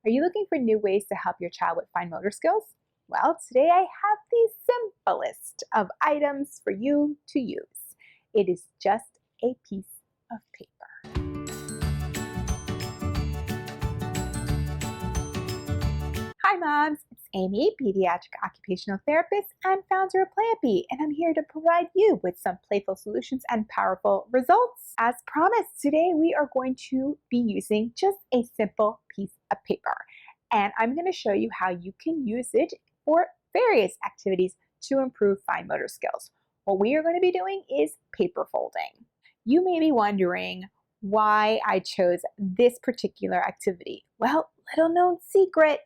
Are you looking for new ways to help your child with fine motor skills? Well, today I have the simplest of items for you to use. It is just a piece of paper. Hi moms, it's Amy, pediatric occupational therapist and founder of Playapy, and I'm here to provide you with some playful solutions and powerful results. As promised, today we are going to be using just a simple piece of paper, and I'm going to show you how you can use it for various activities to improve fine motor skills. What we are going to be doing is paper folding. You may be wondering why I chose this particular activity. Well, little known secret.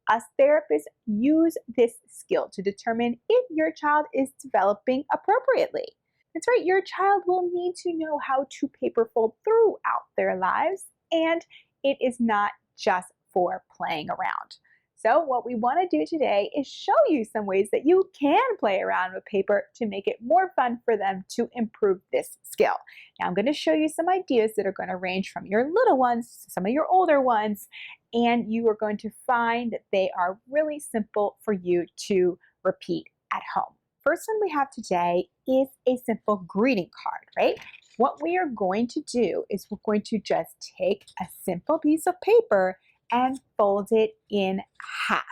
Us therapists use this skill to determine if your child is developing appropriately. That's right, your child will need to know how to paper fold throughout their lives, and it is not just for playing around. So what we want to do today is show you some ways that you can play around with paper to make it more fun for them to improve this skill. Now I'm going to show you some ideas that are going to range from your little ones to some of your older ones, and you are going to find that they are really simple for you to repeat at home. First one we have today is a simple greeting card, right? What we are going to do is we're going to just take a simple piece of paper and fold it in half.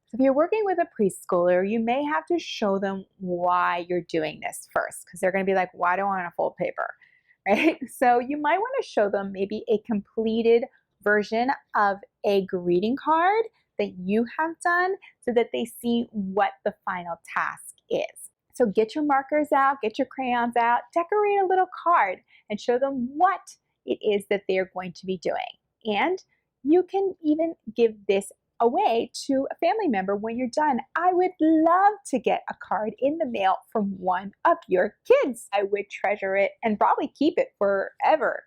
So if you're working with a preschooler, you may have to show them why you're doing this first, because they're going to be like, why do I want to fold paper, right? So you might want to show them maybe a completed version of a greeting card that you have done so that they see what the final task is. So get your markers out, get your crayons out, decorate a little card and show them what it is that they're going to be doing. And you can even give this away to a family member when you're done. I would love to get a card in the mail from one of your kids. I would treasure it and probably keep it forever.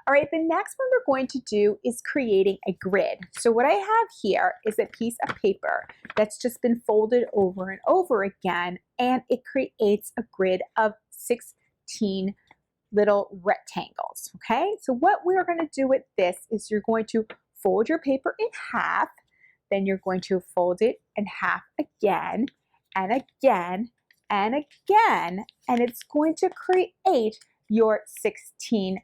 All right, the next one we're going to do is creating a grid. So what I have here is a piece of paper that's just been folded over and over again, and it creates a grid of 16 little rectangles, okay? So what we're going to do with this is you're going to fold your paper in half, then you're going to fold it in half again, and again, and again, and it's going to create your 16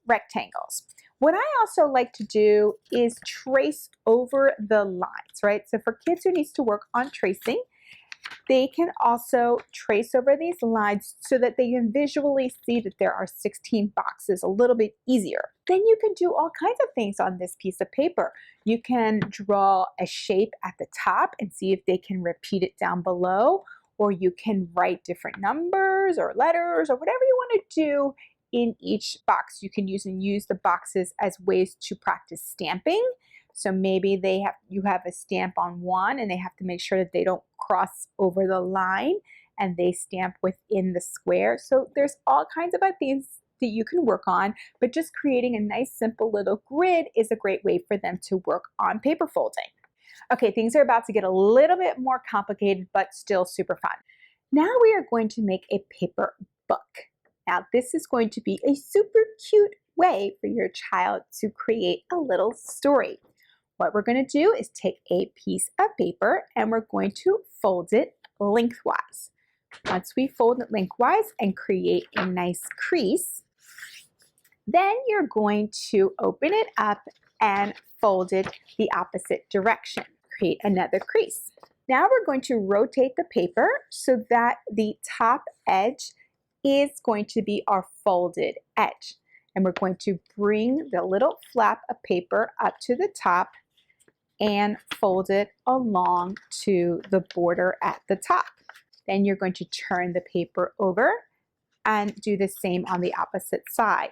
rectangles. What I also like to do is trace over the lines, right? So for kids who needs to work on tracing, they can also trace over these lines so that they can visually see that there are 16 boxes a little bit easier. Then you can do all kinds of things on this piece of paper. You can draw a shape at the top and see if they can repeat it down below, or you can write different numbers or letters or whatever you want to do in each box. You can use the boxes as ways to practice stamping. So maybe you have a stamp on one and they have to make sure that they don't cross over the line and they stamp within the square. So there's all kinds of things that you can work on, but just creating a nice simple little grid is a great way for them to work on paper folding. Okay, things are about to get a little bit more complicated, but still super fun. Now we are going to make a paper book. Now this is going to be a super cute way for your child to create a little story. What we're going to do is take a piece of paper and we're going to fold it lengthwise. Once we fold it lengthwise and create a nice crease, then you're going to open it up and fold it the opposite direction. Create another crease. Now we're going to rotate the paper so that the top edge is going to be our folded edge. And we're going to bring the little flap of paper up to the top and fold it along to the border at the top. Then you're going to turn the paper over and do the same on the opposite side.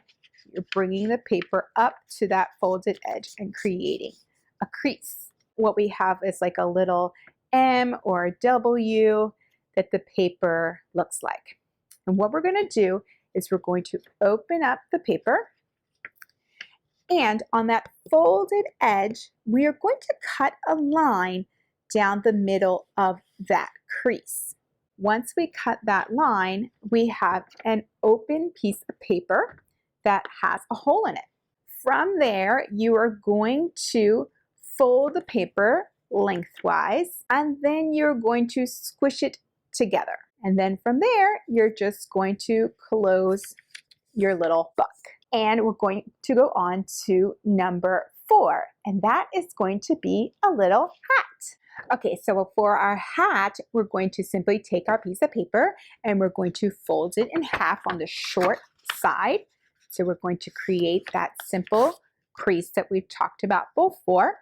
You're bringing the paper up to that folded edge and creating a crease. What we have is like a little M or a W that the paper looks like. And what we're going to do is we're going to open up the paper, and on that folded edge, we are going to cut a line down the middle of that crease. Once we cut that line, we have an open piece of paper that has a hole in it. From there, you are going to fold the paper lengthwise, and then you're going to squish it together. And then from there, you're just going to close your little book. And we're going to go on to number 4, and that is going to be a little hat. Okay, so for our hat, we're going to simply take our piece of paper and we're going to fold it in half on the short side. So we're going to create that simple crease that we've talked about before.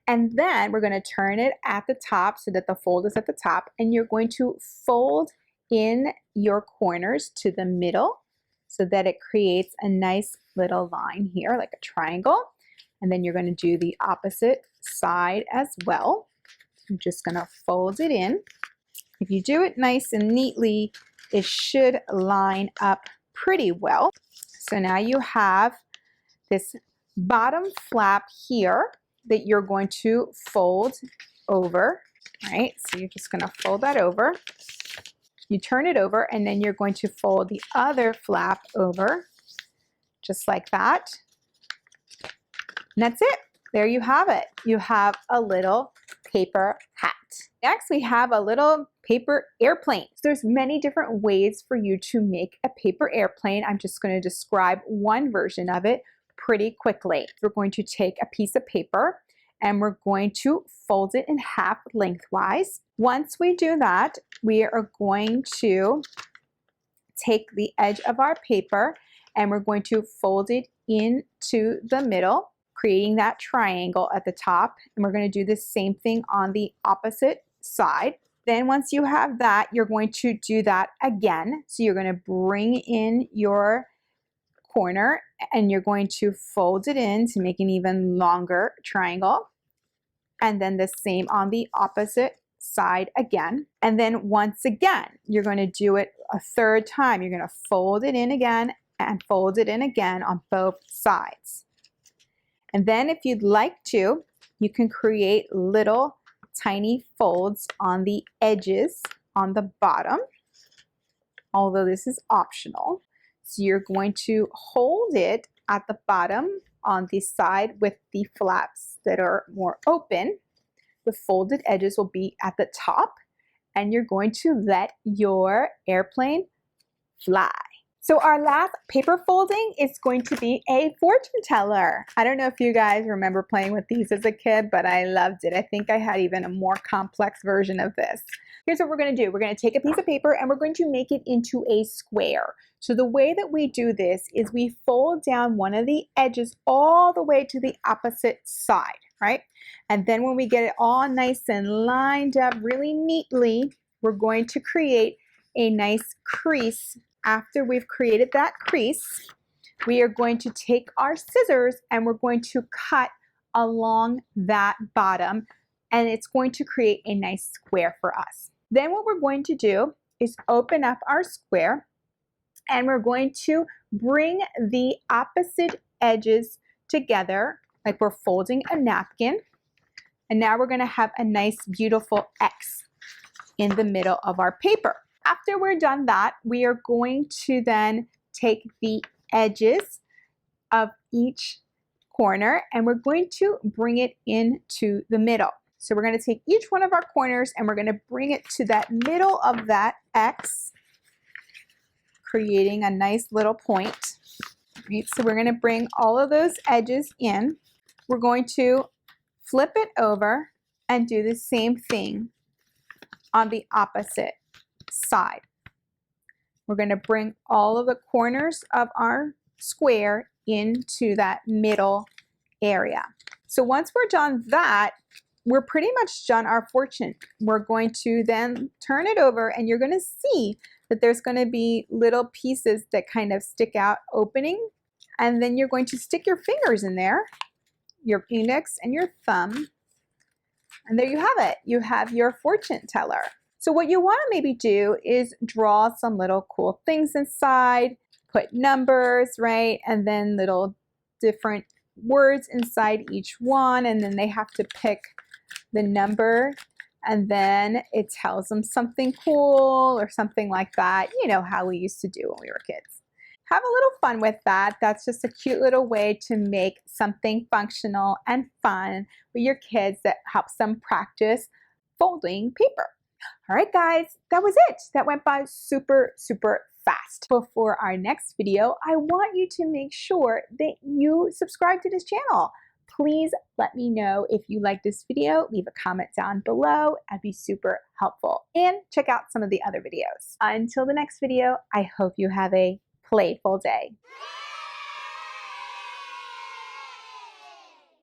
And then we're going to turn it at the top so that the fold is at the top, and you're going to fold in your corners to the middle so that it creates a nice little line here, like a triangle. And then you're going to do the opposite side as well. I'm just going to fold it in. If you do it nice and neatly, it should line up pretty well. So now you have this bottom flap here that you're going to fold over, right? So you're just going to fold that over. You turn it over, and then you're going to fold the other flap over, just like that. And that's it. There you have it. You have a little paper hat. Next, we have a little paper airplane. So there's many different ways for you to make a paper airplane. I'm just going to describe one version of it pretty quickly. We're going to take a piece of paper and we're going to fold it in half lengthwise. Once we do that, we are going to take the edge of our paper and we're going to fold it into the middle, creating that triangle at the top. And we're going to do the same thing on the opposite side. Then once you have that, you're going to do that again. So you're going to bring in your corner and you're going to fold it in to make an even longer triangle. And then the same on the opposite side again. And then once again, you're going to do it a third time. You're going to fold it in again and fold it in again on both sides. And then if you'd like to, you can create little tiny folds on the edges on the bottom, although this is optional. So you're going to hold it at the bottom on the side with the flaps that are more open. The folded edges will be at the top, and you're going to let your airplane fly. So our last paper folding is going to be a fortune teller. I don't know if you guys remember playing with these as a kid, but I loved it. I think I had even a more complex version of this. Here's what we're going to do. We're going to take a piece of paper and we're going to make it into a square. So the way that we do this is we fold down one of the edges all the way to the opposite side, right? And then when we get it all nice and lined up really neatly, we're going to create a nice crease. After we've created that crease, we are going to take our scissors and we're going to cut along that bottom, and it's going to create a nice square for us. Then what we're going to do is open up our square and we're going to bring the opposite edges together like we're folding a napkin. And now we're going to have a nice beautiful X in the middle of our paper. After we're done that, we are going to then take the edges of each corner and we're going to bring it into the middle. So we're going to take each one of our corners and we're going to bring it to that middle of that X, creating a nice little point. Right? So we're going to bring all of those edges in. We're going to flip it over and do the same thing on the opposite side. We're going to bring all of the corners of our square into that middle area. So once we're done that, we're pretty much done our fortune. We're going to then turn it over and you're going to see that there's going to be little pieces that kind of stick out opening, and then you're going to stick your fingers in there, your index and your thumb, and there you have it. You have your fortune teller. So what you want to maybe do is draw some little cool things inside, put numbers, right? And then little different words inside each one. And then they have to pick the number. And then it tells them something cool or something like that. You know how we used to do when we were kids. have a little fun with that. That's just a cute little way to make something functional and fun with your kids that helps them practice folding paper. All right, guys, that was it. That went by super, super fast. Before our next video, I want you to make sure that you subscribe to this channel. Please let me know if you like this video. Leave a comment down below. That'd be super helpful. And check out some of the other videos. Until the next video, I hope you have a playful day.